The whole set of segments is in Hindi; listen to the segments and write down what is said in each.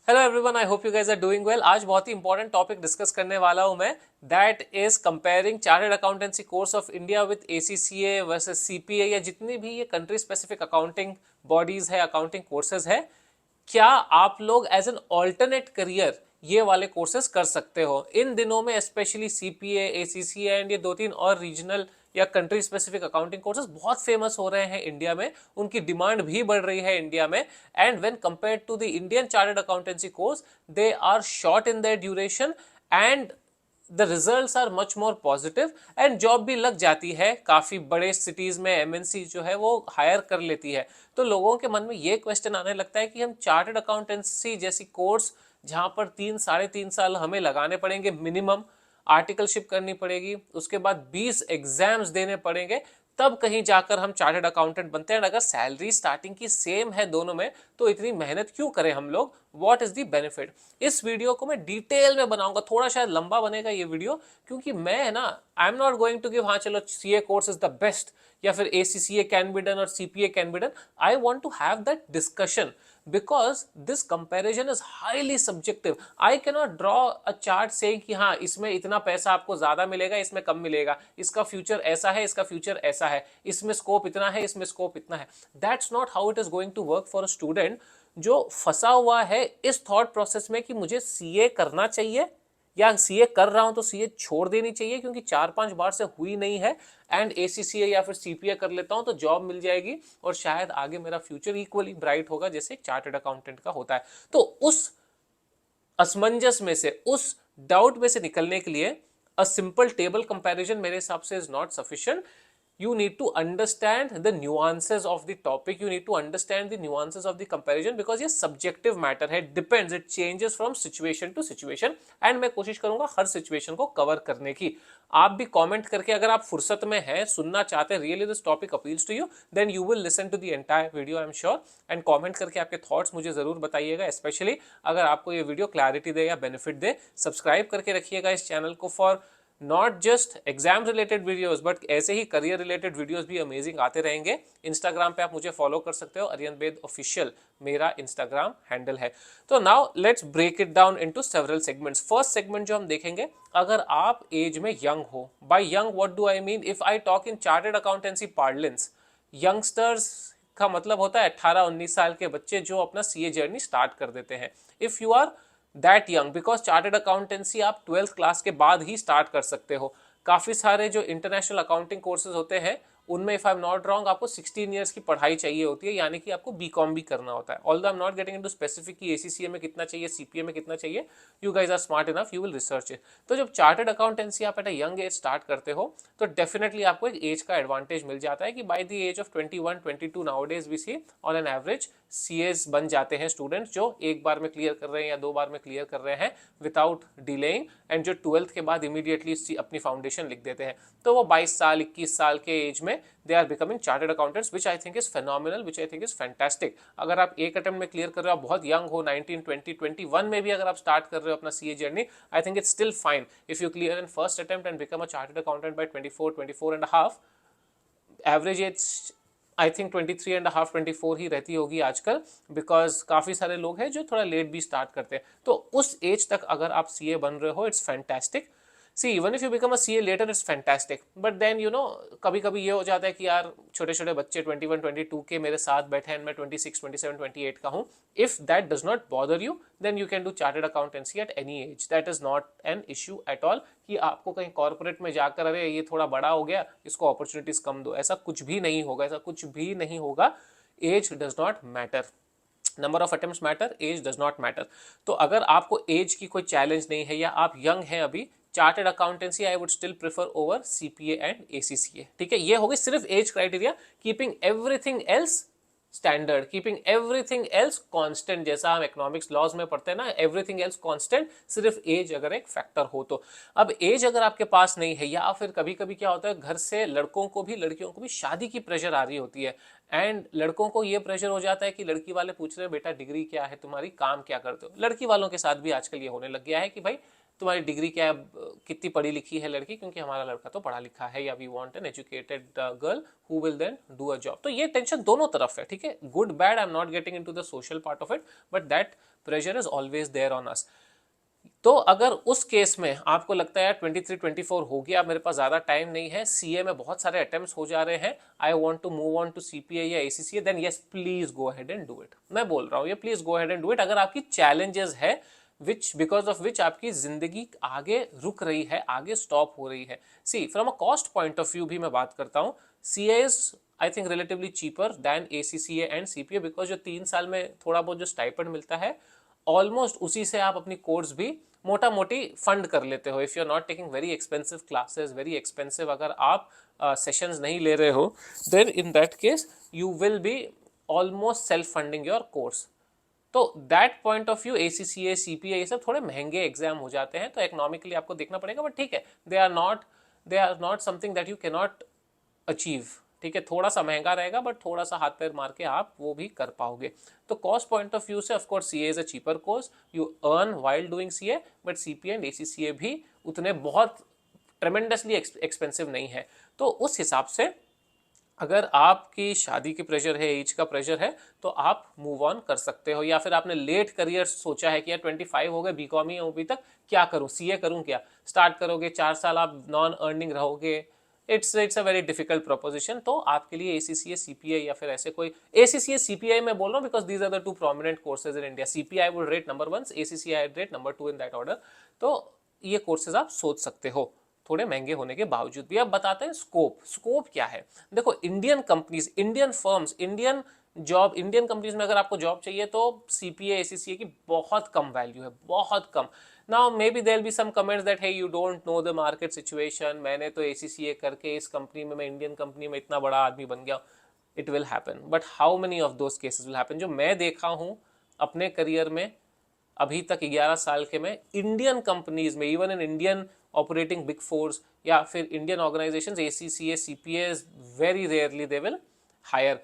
Hello everyone, I hope you guys are doing well. आज बहुत ही इंपॉर्टेंट टॉपिक डिस्कस करने वाला हूं मैं, that is comparing chartered accountancy course of India with ACCA versus CPA या जितनी भी ये कंट्री स्पेसिफिक अकाउंटिंग बॉडीज है, अकाउंटिंग कोर्सेज है। क्या आप लोग एज एन ऑल्टरनेट करियर ये वाले कोर्सेज कर सकते हो इन दिनों में? स्पेशली सीपीए, एसीसीए एंड ये दो तीन और रीजनल या कंट्री स्पेसिफिक अकाउंटिंग कोर्सेज बहुत फेमस हो रहे हैं इंडिया में, उनकी डिमांड भी बढ़ रही है इंडिया में। And when compared to the Indian chartered accountancy course, they are short in their duration and the results are much more positive and job भी लग जाती है। काफी बड़े सिटीज में एमएनसी जो है वो हायर कर लेती है। तो लोगों के मन में ये क्वेश्चन आने लगता है कि हम चार्टर्ड अकाउंटेंसी जैसी कोर्स जहां पर 3 साढ़े 3 साल हमें लगाने पड़ेंगे मिनिमम, आर्टिकलशिप करनी पड़ेगी, उसके बाद 20 एग्जाम्स देने पड़ेंगे, तब कहीं जाकर हम चार्टर्ड अकाउंटेंट बनते हैं। अगर सैलरी स्टार्टिंग की सेम है दोनों में, तो इतनी मेहनत क्यों करें हम लोग? What is the benefit? इस वीडियो को मैं डिटेल में बनाऊंगा, थोड़ा शायद लंबा बनेगा ये वीडियो, क्योंकि मैं ना I am not going to give हाँ चलो CA course is the best या फिर एसीसीए कैन बी डन और CPA can be done. I want to have that discussion because this comparison is highly subjective. I cannot draw a chart saying कि हाँ इसमें इतना पैसा आपको ज्यादा मिलेगा, इसमें कम मिलेगा, इसका फ्यूचर ऐसा है, इसका फ्यूचर ऐसा है, इसमें स्कोप इतना है, इसमें स्कोप इतना है। That's not how it is going to work for a student जो फंसा हुआ है इस थॉट प्रोसेस में कि मुझे सीए करना चाहिए या सीए कर रहा हूं तो सीए छोड़ देनी चाहिए क्योंकि 4-5 बार से हुई नहीं है, एंड एसीसीए या फिर सीपीए कर लेता हूं तो जॉब मिल जाएगी और शायद आगे मेरा फ्यूचर इक्वली ब्राइट होगा जैसे एक चार्टर्ड अकाउंटेंट का होता है। तो उस असमंजस में से, उस डाउट में से निकलने के लिए अ सिंपल टेबल कंपैरिजन मेरे हिसाब से is not sufficient. You need to understand the nuances of the topic, you need to understand the nuances of the comparison because ये subjective matter है, depends, it changes from situation to situation and मैं कोशिश करूंगा हर situation को cover करने की। आप भी comment करके अगर आप फुर्सत में हैं, सुनना चाहते हैं, really this topic appeals to you, then you will listen to the entire video I am sure, and comment करके आपके thoughts मुझे जरूर बताइएगा, especially अगर आपको ये video clarity दे या benefit दे। subscribe करके रखिएगा इस channel को for not just exam related videos but ऐसे ही करियर रिलेटेड वीडियोस भी अमेजिंग आते रहेंगे। इंस्टाग्राम पे आप मुझे फॉलो कर सकते हो, आर्यन बेद ऑफिशियल मेरा इंस्टाग्राम हैंडल है। तो now let's break it down into several segments. First segment जो हम देखेंगे, अगर आप एज में यंग हो, by young what do I mean, if I talk in chartered accountancy parlance, youngsters का मतलब होता है 18-19 साल के बच्चे जो अपना सीए जर्नी स्टार्ट कर देते हैं। If you are that young, because chartered accountancy आप 12th क्लास के बाद ही स्टार्ट कर सकते हो। काफी सारे जो इंटरनेशनल अकाउंटिंग कोर्सेज होते हैं उनमें if I am not wrong आपको 16 ईयर्स की पढ़ाई चाहिए होती है, यानी कि आपको बीकॉम भी करना होता है। Although I am not getting into specific कि एसीसीए में कितना चाहिए, सीपीए में कितना चाहिए, you guys are smart enough, you will research it. तो जब चार्टर्ड अकाउंटेंसी आप at a young age start करते हो तो डेफिनेटली आपको एक एज का एडवांटेज मिल जाता है कि by the age of 21-22 nowadays we see on an average CAs बन जाते हैं स्टूडेंट्स जो एक बार में क्लियर कर रहे हैं या 2 बार में क्लियर कर रहे हैं विदाउट डिलेइंग, एंड जो 12th के बाद इमीडिएटली अपनी फाउंडेशन लिख देते हैं। तो वो 22 साल 21 साल के एज में they are becoming chartered accountants, which I think is phenomenal, which I think is fantastic. अगर आप एक अटेम्प्ट में क्लियर कर रहे हो, आप बहुत यंग हो, 19, 20, 21 में भी अगर आप स्टार्ट कर रहे हो अपना CA journey, I think it's still fine if you clear in first attempt and become a chartered accountant by 24 and half. Average age I think 23.5 24 ही रहती होगी आजकल, बिकॉज काफी सारे लोग हैं जो थोड़ा लेट भी स्टार्ट करते हैं। तो उस एज तक अगर आप सीए बन रहे हो, it's fantastic. See even if you become a CA later it's fantastic, but then you know कभी कभी ये हो जाता है कि यार छोटे छोटे बच्चे 21-22 के मेरे साथ बैठे हैं, मैं 26, 27, 28 का हूँ। If that does not bother you then you can do chartered accountancy at any age, that is not an issue at all कि आपको कहीं कॉर्पोरेट में जाकर अरे ये थोड़ा बड़ा हो गया इसको अपॉर्चुनिटीज कम दो, ऐसा कुछ भी नहीं होगा, ऐसा कुछ भी नहीं होगा। Age does not matter, number of attempts matter, age does not matter. तो अगर आपको एज की कोई चैलेंज नहीं है या आप यंग हैं अभी, chartered accountancy I would still prefer over CPA and ACCA. ठीक है, ये होगी सिर्फ age criteria, keeping everything else standard, keeping everything else constant, जैसा हम इकोनॉमिक्स लॉज में पढ़ते हैं ना, एवरीथिंग एल्स कांस्टेंट, सिर्फ एज अगर एक फैक्टर हो तो। अब एज अगर आपके पास नहीं है, या फिर कभी कभी क्या होता है घर से लड़कों को भी लड़कियों को भी शादी की प्रेशर आ रही होती है, एंड लड़कों को ये प्रेशर हो जाता है कि लड़की वाले पूछ रहे हैं बेटा डिग्री क्या है तुम्हारी, काम क्या करते हो। लड़की वालों के साथ भी आजकल ये होने लग गया है कि भाई तुम्हारी डिग्री क्या है, कितनी पढ़ी लिखी है लड़की, क्योंकि हमारा लड़का तो पढ़ा लिखा है, या we want an educated girl who will then do a job. तो ये टेंशन दोनों तरफ है, ठीक है, good bad, I am not getting into the social part of it, but that pressure is always there on us. तो अगर उस केस में आपको लगता है 23-24 हो गया, मेरे पास ज़्यादा टाइम नहीं है, सीए में बहुत सारे अटेम्प्ट्स हो जा रहे हैं, I want to move on to CPA या ACCA, then yes please go ahead and do it. मैं बोल रहा हूँ ये please go ahead and do it. अगर आपकी चैलेंजेस है विच बिकॉज ऑफ विच आपकी जिंदगी आगे रुक रही है, आगे स्टॉप हो रही है। See from a cost point of view भी मैं बात करता हूँ, CA is I think relatively cheaper than ACCA and CPA, because जो 3 साल में थोड़ा बहुत जो स्टाइपेंड मिलता है ऑलमोस्ट उसी से आप अपनी कोर्स भी मोटा मोटी फंड कर लेते हो। If you are not taking very expensive classes, very expensive अगर आप सेशंस नहीं ले रहे हो, then in that case you will be almost self funding your course. तो that point of view ACCA CPA ये सब थोड़े महंगे एग्जाम हो जाते हैं, तो इकोनॉमिकली आपको देखना पड़ेगा, बट ठीक है, they are not something that you can not achieve. ठीक है, थोड़ा सा महंगा रहेगा बट थोड़ा सा हाथ पैर मार के आप वो भी कर पाओगे। तो कॉस्ट पॉइंट ऑफ व्यू से of course CA is a cheaper course, you earn while doing CA, but CPA and ACCA भी उतने बहुत ट्रेमेंडसली एक्सपेंसिव नहीं है। तो उस हिसाब से अगर आपकी शादी की प्रेशर है, एज का प्रेशर है, तो आप मूव ऑन कर सकते हो। या फिर आपने लेट करियर सोचा है कि यार 25 हो गए, बीकॉम ही अभी तक, क्या करूं, सीए करूं क्या, स्टार्ट करोगे 4 साल आप नॉन अर्निंग रहोगे, it's a very difficult proposition. तो आपके लिए एसीसीए सीपीआई या फिर ऐसे कोई, एसीसीए सीपीआई मैं बोल रहा हूँ because these are the two prominent courses in India. CPA I would rate number 1, ACCA I rate number 2 in that order. तो ये कोर्सेज आप सोच सकते हो थोड़े महंगे होने के बावजूद भी। अब बताते हैं स्कोप क्या है। देखो Indian companies, Indian firms, Indian job, Indian companies में अगर आपको जॉब चाहिए तो सीपीए एसीसीए की बहुत कम वैल्यू है, बहुत कम। Now maybe there be some comments that hey you don't know the market situation, मैंने तो एसीसीए करके इस कंपनी में, मैं इंडियन कंपनी में इतना बड़ा आदमी बन गया। It will happen, but how many of those cases will happen. जो मैं देखा हूं अपने करियर में अभी तक 11 साल के में, इंडियन कंपनीज में, even in Indian operating big force या फिर Indian organisations, ACCA CPA very rarely they will hire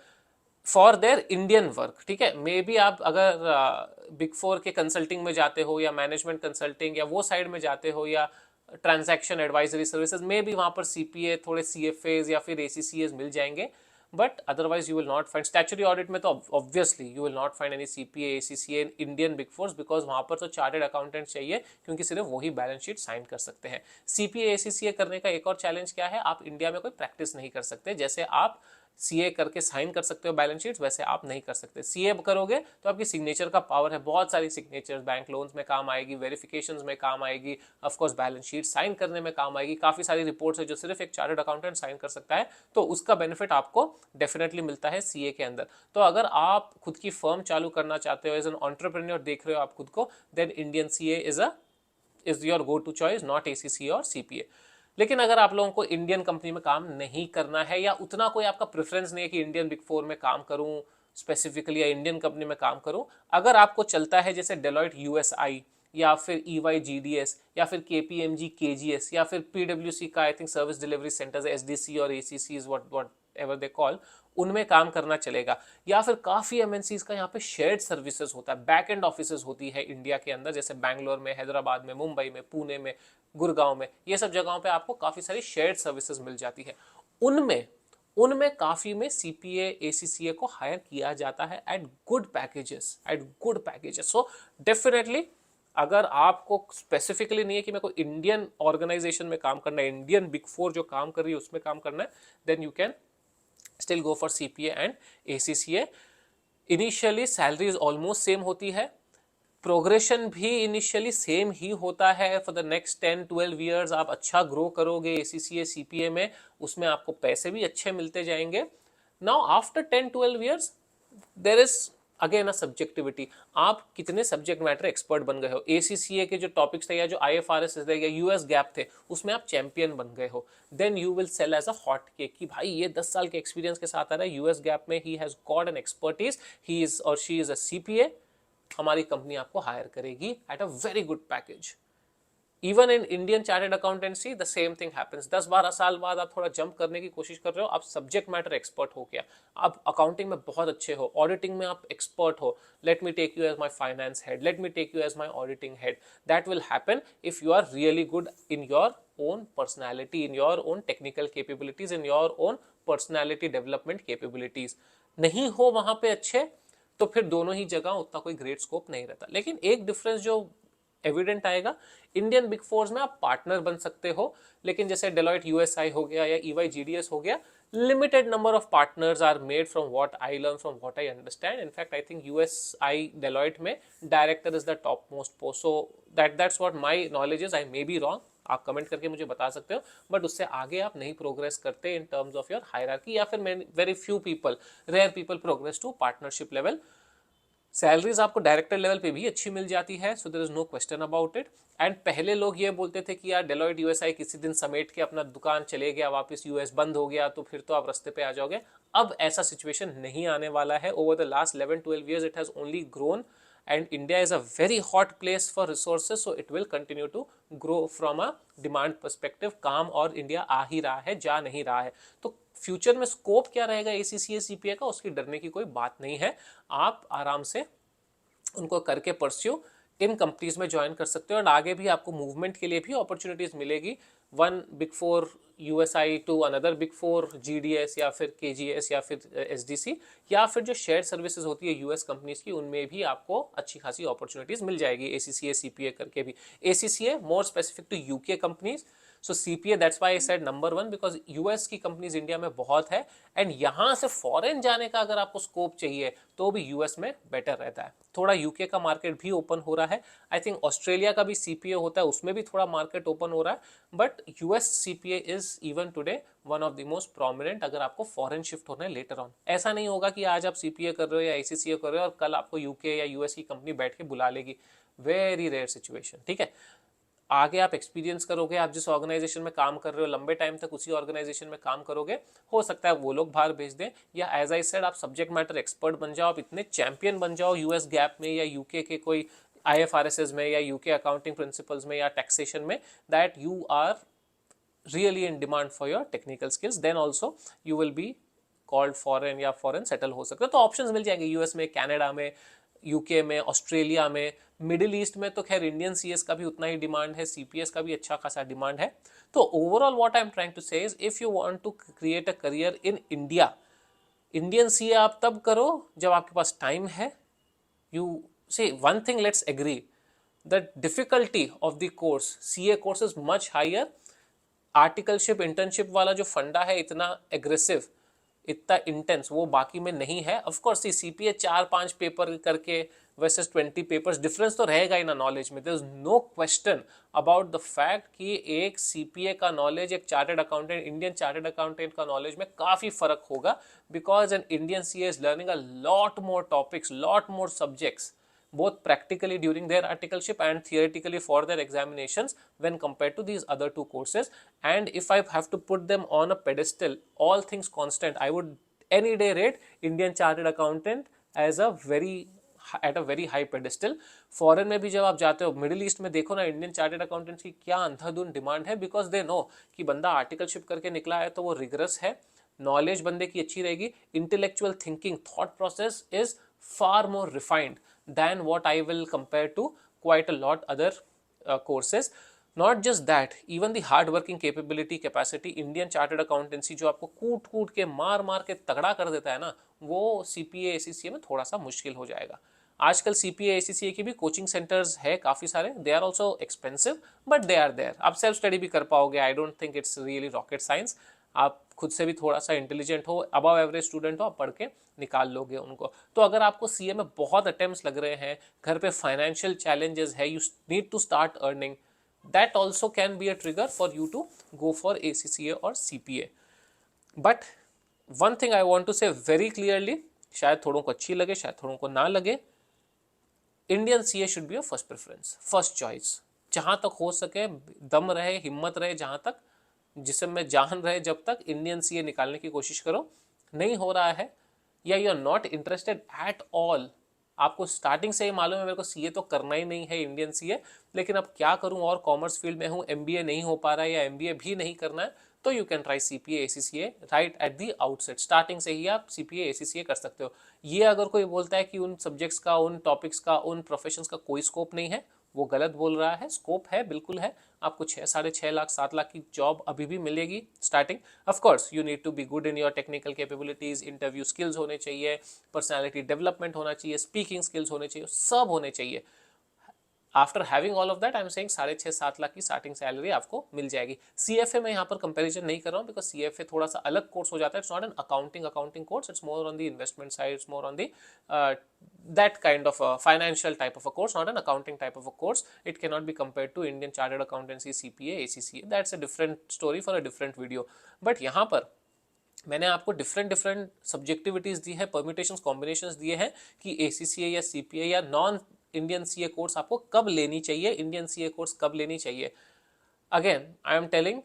for their Indian work. ठीक है, मे बी आप अगर बिग फोर के कंसल्टिंग में जाते हो या मैनेजमेंट कंसल्टिंग या वो साइड में जाते हो या ट्रांजैक्शन एडवाइजरी सर्विसेज, में भी वहां पर सीपीए, थोड़े सीएफएज या फिर एसीसीएस मिल जाएंगे, but otherwise you will not find. Statutory audit में तो obviously you will not find any CPA ACCA in Indian big force, because वहां पर तो चार्टर्ड अकाउंटेंट चाहिए, क्योंकि सिर्फ वही बैलेंस शीट साइन कर सकते हैं। सीपीए एसीसीए करने का एक और चैलेंज क्या है, आप इंडिया में कोई प्रैक्टिस नहीं कर सकते। जैसे आप सीए करके साइन कर सकते हो बैलेंस शीट्स, वैसे आप नहीं कर सकते। सीए करोगे तो आपकी सिग्नेचर का पावर है, बहुत सारी सिग्नेचर्स बैंक लोन्स में काम आएगी, वेरिफिकेशंस में काम आएगी, of course balance sheet sign करने में काम आएगी, काफी सारी रिपोर्ट्स है जो सिर्फ एक चार्टर्ड अकाउंटेंट साइन कर सकता है, तो उसका बेनिफिट आपको डेफिनेटली मिलता है सीए के अंदर। तो अगर आप खुद की फर्म चालू करना चाहते हो, एज एन एंटरप्रेन्योर देख रहे हो आप खुद को, then Indian CA is your go to choice, not ACCA और सीपीए। लेकिन अगर आप लोगों को इंडियन कंपनी में काम नहीं करना है, या उतना कोई आपका प्रेफरेंस नहीं है कि इंडियन बिग फोर में काम करूं स्पेसिफिकली या इंडियन कंपनी में काम करूं, अगर आपको चलता है जैसे डेलॉइट यूएसआई या फिर ईवाई जीडीएस या फिर केपीएमजी केजीएस या फिर पीडब्ल्यूसी का I think service delivery centres SDC और ACC what ever they call, उनमें काम करना चलेगा। या फिर काफी एमएनसीज का यहाँ पे शेयर्ड सर्विसेज होता है, बैक एंड ऑफिसेज होती है इंडिया के अंदर, जैसे बैंगलोर में, हैदराबाद में, मुंबई में, पुणे में, गुड़गांव में, ये सब जगहों पे आपको काफी सारी शेयर्ड सर्विसेज मिल जाती है। उनमें उनमें काफी में सीपीए एसीसीए को हायर किया जाता है at good packages. So definitely अगर आपको स्पेसिफिकली नहीं है कि मेरे को इंडियन ऑर्गेनाइजेशन में काम करना है, इंडियन बिग फोर जो काम कर रही है उसमें काम करना है, then you can still go for CPA and ACCA. Initially salaries almost same होती है, प्रोग्रेशन भी इनिशियली सेम ही होता है। फॉर द नेक्स्ट 10-12 ईयर्स आप अच्छा ग्रो करोगे एसीसीए सीपीए में, उसमें आपको पैसे भी अच्छे मिलते जाएंगे। Now after 10-12 years there is again a subjectivity, आप कितने सब्जेक्ट मैटर एक्सपर्ट बन गए हो। एसीसीए के जो टॉपिक्स थे या जो आईएफआरएस थे या यूएस गैप थे, उसमें आप चैंपियन बन गए हो, then you will sell as a hot cake कि भाई ये 10 साल के एक्सपीरियंस के साथ आ रहा है यूएस गैप में, he has got an expertise, he is और शी इज अ सीपीए, हमारी कंपनी आपको हायर करेगी at a very good package. Even in Indian chartered accountancy the same thing happens. 10-12 साल बाद आप थोड़ा जंप करने की कोशिश कर रहे हो, आप सब्जेक्ट मैटर एक्सपर्ट हो गया, आप अकाउंटिंग में बहुत अच्छे हो, ऑडिटिंग में आप एक्सपर्ट हो, let me take you as my finance head, let me take you as my auditing head. That will happen if you are really good in your own personality, in your own technical capabilities, in your own personality development capabilities। नहीं हो वहां पे अच्छे तो फिर दोनों ही जगह उतना कोई ग्रेट स्कोप नहीं रहता। लेकिन एक डिफरेंस जो एविडेंट आएगा, इंडियन बिग फोर्स में आप पार्टनर बन सकते हो, लेकिन जैसे डेलॉयट यूएसआई हो गया या ईवाई जीडीएस हो गया, limited number of partners are made from what I learn, from what I understand. In fact, I think USI Deloitte में director is the topmost post. So that's what my knowledge is. I may be wrong. आप कमेंट करके मुझे बता सकते हो, बट उससे आगे आप नहीं प्रोग्रेस करते in terms of your hierarchy, या फिर very few people, rare people progress to partnership level. Salaries आपको डायरेक्टर लेवल पे भी अच्छी मिल जाती है, so there is no question about it. And पहले लोग ये बोलते थे कि यार डेलॉयट यूएसआई किसी दिन समेट के अपना दुकान चले गया, वापस यूएस बंद हो गया तो फिर तो आप रास्ते पे आ जाओगे। अब ऐसा सिचुएशन नहीं आने वाला है। Over the last 11-12 years it has only grown, and India is a very hot place for resources, so it will continue to grow from a demand perspective। काम और इंडिया आ ही रहा है, जा नहीं रहा है। तो फ्यूचर में स्कोप क्या रहेगा एसीसीए सीपीए का, उसकी डरने की कोई बात नहीं है। आप आराम से उनको करके परस्यू इन कंपनीज में ज्वाइन कर सकते हो, और आगे भी आपको मूवमेंट के लिए भी अपॉर्चुनिटीज मिलेगी। One big four USI to another big four GDS या फिर केजीएस या फिर एसडीसी, या फिर जो शेयर सर्विसेज होती है यूएस कंपनीज की, उनमें भी आपको अच्छी खासी अपॉर्चुनिटीज मिल जाएगी एसीसीए सीपीए करके भी। ACCA more specific to UK companies, so CPA that's why I said number 1 because US की कंपनीज इंडिया में बहुत है, एंड यहां से फॉरेन जाने का अगर आपको स्कोप चाहिए तो भी यूएस में बेटर रहता है। थोड़ा यूके का मार्केट भी ओपन हो रहा है, आई थिंक ऑस्ट्रेलिया का भी सीपीए होता है, उसमें भी थोड़ा मार्केट ओपन हो रहा है, but US CPA is even today one of the most prominent अगर आपको फॉरेन शिफ्ट होना है लेटर ऑन। ऐसा नहीं होगा कि आज आप सीपीए कर रहे हो या आईसीसीए कर रहे हो और कल आपको यूके या यूएस की कंपनी बैठ के बुला लेगी। वेरी रेयर सिचुएशन, ठीक है। आगे आप एक्सपीरियंस करोगे, आप जिस ऑर्गेनाइजेशन में काम कर रहे हो लंबे टाइम तक उसी ऑर्गेनाइजेशन में काम करोगे, हो सकता है वो लोग बाहर भेज दें, या एज आई सेड आप सब्जेक्ट मैटर एक्सपर्ट बन जाओ, आप इतने चैंपियन बन जाओ यूएस गैप में या यूके के कोई आईएफआरएस में या यूके अकाउंटिंग प्रिंसिपल्स में या टैक्सेशन में, that you are really in demand for your technical skills, then also you will be called foreign या फॉरेन सेटल हो सकते हो। तो ऑप्शंस मिल जाएंगे यूएस में, कनाडा में, यूके में, ऑस्ट्रेलिया में, मिडिल ईस्ट में तो खैर इंडियन सीएस का भी उतना ही डिमांड है, सीपीएस का भी अच्छा खासा डिमांड है। तो overall what I am trying to say is if you want to create a career in India, Indian CA आप तब करो जब आपके पास टाइम है। You say one thing, let's agree, the difficulty of the course, CA course is much higher. Articleship internship वाला जो फंडा है इतना एग्रेसिव, इतना इंटेंस वो बाकी में नहीं है। ऑफ कोर्स सीपीए 4-5 पेपर करके वर्सेस 20 पेपर्स, डिफरेंस तो रहेगा ही ना नॉलेज में। There is no question about the fact कि एक सीपीए का नॉलेज एक chartered accountant, Indian chartered accountant का नॉलेज में काफी फर्क होगा, because an Indian CA is learning a lot more topics, lot more subjects, both practically during their articleship and theoretically for their examinations when compared to these other two courses. And if I have to put them on a pedestal, all things constant, I would any day rate Indian Chartered Accountant as a very at a very high pedestal। Foreign में भी जब आप जाते हो, मिडिल ईस्ट में देखो ना, इंडियन चार्टर्ड अकाउंटेंट्स की क्या अंधाधुन डिमांड है, बिकॉज दे नो कि बंदा आर्टिकलशिप करके निकला है तो वो रिगरस है, नॉलेज बंदे की अच्छी रहेगी, intellectual thinking, thought process is far more refined than what I will compare to quite a lot other courses। Not just that, even the hard working capability capacity, Indian Chartered Accountancy जो आपको कूट कूट के मार मार के तगड़ा कर देता है ना, वो सीपीए एसीसीए में थोड़ा सा मुश्किल हो जाएगा। आजकल सीपीए एसीसीए की भी कोचिंग सेंटर्स है काफ़ी सारे, they are also expensive but they are there, आप सेल्फ स्टडी भी कर पाओगे। I don't think it's really rocket science, आप खुद से भी थोड़ा सा इंटेलिजेंट हो, अबव एवरेज स्टूडेंट हो, आप पढ़ के निकाल लोगे उनको। तो अगर आपको सीए में बहुत अटेम्प्ट्स लग रहे हैं, घर पे फाइनेंशियल चैलेंजेस है, you need to start earning, that also can be a trigger for you to go for ACCA और CPA. But one thing I want to say very clearly, शायद थोड़ों को अच्छी लगे शायद थोड़ों को ना लगे, Indian CA should be a first preference, first choice. जहां तक हो सके, दम रहे, हिम्मत रहे, जहां तक जिसम में जान रहे, जब तक इंडियन सीए निकालने की कोशिश करो। नहीं हो रहा है या you are not interested at all, आपको स्टार्टिंग से ही मालूम है मेरे को सीए तो करना ही नहीं है, इंडियन सीए, लेकिन अब क्या करूं, और कॉमर्स फील्ड में हूं, एमबीए नहीं हो पा रहा है या एमबीए भी नहीं करना है, तो you can try CPA ACCA right at the outset. Starting से ही आप सीपीए एसीसीए कर सकते हो। ये अगर कोई बोलता है कि उन सब्जेक्ट्स का, उन टॉपिक्स का, उन प्रोफेशंस का कोई स्कोप नहीं है, वो गलत बोल रहा है। स्कोप है, बिल्कुल है। आपको 6-6.5 लाख 7 लाख की जॉब अभी भी मिलेगी starting. Of course you need to be good in your technical capabilities, interview skills होने चाहिए, पर्सनालिटी डेवलपमेंट होना चाहिए, स्पीकिंग स्किल्स होने चाहिए, सब होने चाहिए। After having all of that I am saying 6.5-7 lakh की स्टार्टिंग सैलरी आपको मिल जाएगी। सीएफए में यहाँ पर कंपैरिजन नहीं कर रहा हूँ, बिकॉज सीएफए थोड़ा सा अलग कोर्स हो जाता है। It's not an accounting course, it's more on the investment side, it's more on the that kind of a financial type of a course, not an accounting type of a course. It cannot be compared to Indian Chartered Accountancy, CPA, ACCA. That's a different story for a different video. But यहाँ पर मैंने आपको डिफरेंट सब्जेक्टिविटीज दी है, परम्यूटेशंस, कॉम्बिनेशंस दिए हैं कि एसीसीए या सीपीए या नॉन इंडियन सीए कोर्स आपको कब लेनी चाहिए, इंडियन सीए कोर्स कब लेनी चाहिए। अगेन आई एम टेलिंग,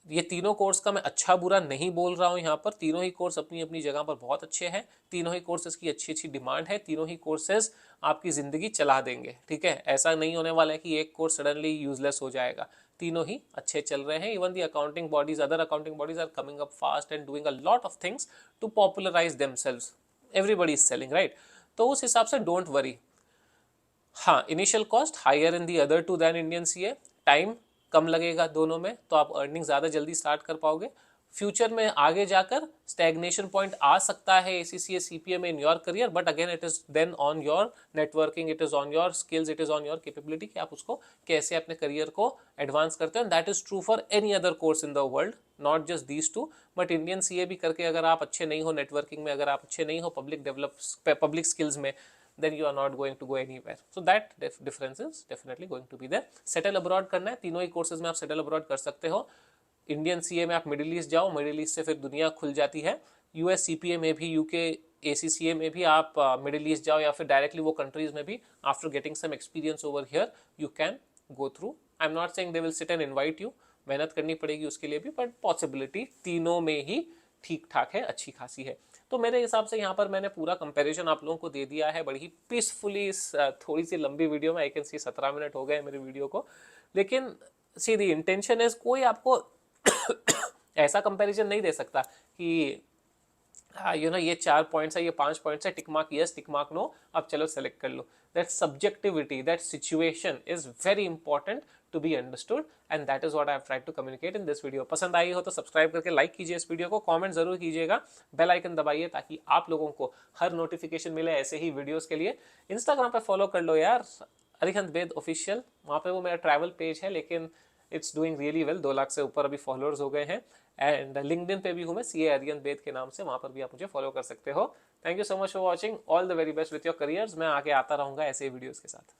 ये तीनों कोर्स का मैं अच्छा बुरा नहीं बोल रहा हूँ यहाँ पर। तीनों ही कोर्स अपनी अपनी जगह पर बहुत अच्छे हैं, तीनों ही कोर्सेज की अच्छी अच्छी डिमांड है, तीनों ही कोर्सेज आपकी ज़िंदगी चला देंगे, ठीक है। ऐसा नहीं होने वाला है कि एक कोर्स सडनली यूजलेस हो जाएगा। तीनों ही अच्छे चल रहे हैं। Even the accounting bodies, other accounting bodies are coming up fast and doing a lot of things to popularise themselves. Everybody is selling, right. तो उस हिसाब से डोंट वरी। हाँ, initial cost higher in the other two than Indian CA, time कम लगेगा दोनों में, तो आप अर्निंग ज़्यादा जल्दी स्टार्ट कर पाओगे। फ्यूचर में आगे जाकर स्टैग्नेशन पॉइंट आ सकता है एसीसीए सीपीए में in your career, but again it is then on your networking, it is on your skills, it is on your capability कि आप उसको कैसे अपने करियर को एडवांस करते हो। And that is true for any other course in the world, not just these two. But Indian CA भी करके अगर आप अच्छे नहीं हो नेटवर्किंग में, अगर आप अच्छे नहीं हो पब्लिक स्किल्स में, then you are not going to go anywhere. So that difference is definitely going to be there. Settle abroad करना है, तीनों ही कोर्सेज में आप सेटल अब्रॉड कर सकते हो। इंडियन सीए में आप मिडिल ईस्ट जाओ, मिडिल ईस्ट से फिर दुनिया खुल जाती है। यूएस सीपीए में भी, यूके एसीसीए में भी आप मिडिल ईस्ट जाओ, या फिर डायरेक्टली वो कंट्रीज में भी after getting some experience over here you can go through. I am not saying they will sit and invite you, मेहनत करनी पड़ेगी उसके लिए भी, बट पॉसिबिलिटी तीनों में ही ठीक ठाक है, अच्छी खासी है। तो मेरे हिसाब से यहाँ पर मैंने पूरा कंपैरिजन आप लोगों को दे दिया है बड़ी ही पीसफुली। इस थोड़ी सी लंबी वीडियो में, आई कैन सी 17 मिनट हो गए मेरी वीडियो को, लेकिन सी दी इंटेंशन इज, कोई आपको ऐसा कंपैरिजन नहीं दे सकता कि यू नो ये 4 पॉइंट्स है, ये 5 पॉइंट्स है, tick mark yes, tick mark no, अब चलो सेलेक्ट कर लो। That subjectivity, that situation is very important to be understood, and that is what I have tried to communicate in this video. पसंद आई हो तो सब्सक्राइब करके लाइक कीजिए इस वीडियो को, कमेंट जरूर कीजिएगा, बेल आइकन दबाइए ताकि आप लोगों को हर नोटिफिकेशन मिले ऐसे ही वीडियोस के लिए। इंस्टाग्राम पे फॉलो कर लो यार, अरिहंत वेद ऑफिशियल, वहाँ पे वो मेरा ट्रैवल पेज है, लेकिन it's doing really well, 2 lakh से ऊपर अभी फॉलोअर्स हो गए हैं। एंड लिंक्डइन पे भी हूँ मैं, सीए अरिहंत वेद के नाम से, वहाँ पर भी आप मुझे फॉलो कर सकते हो। Thank you so much for watching, all the very best with your careers. मैं आगे आता रहूँगा ऐसे वीडियोज़ के साथ।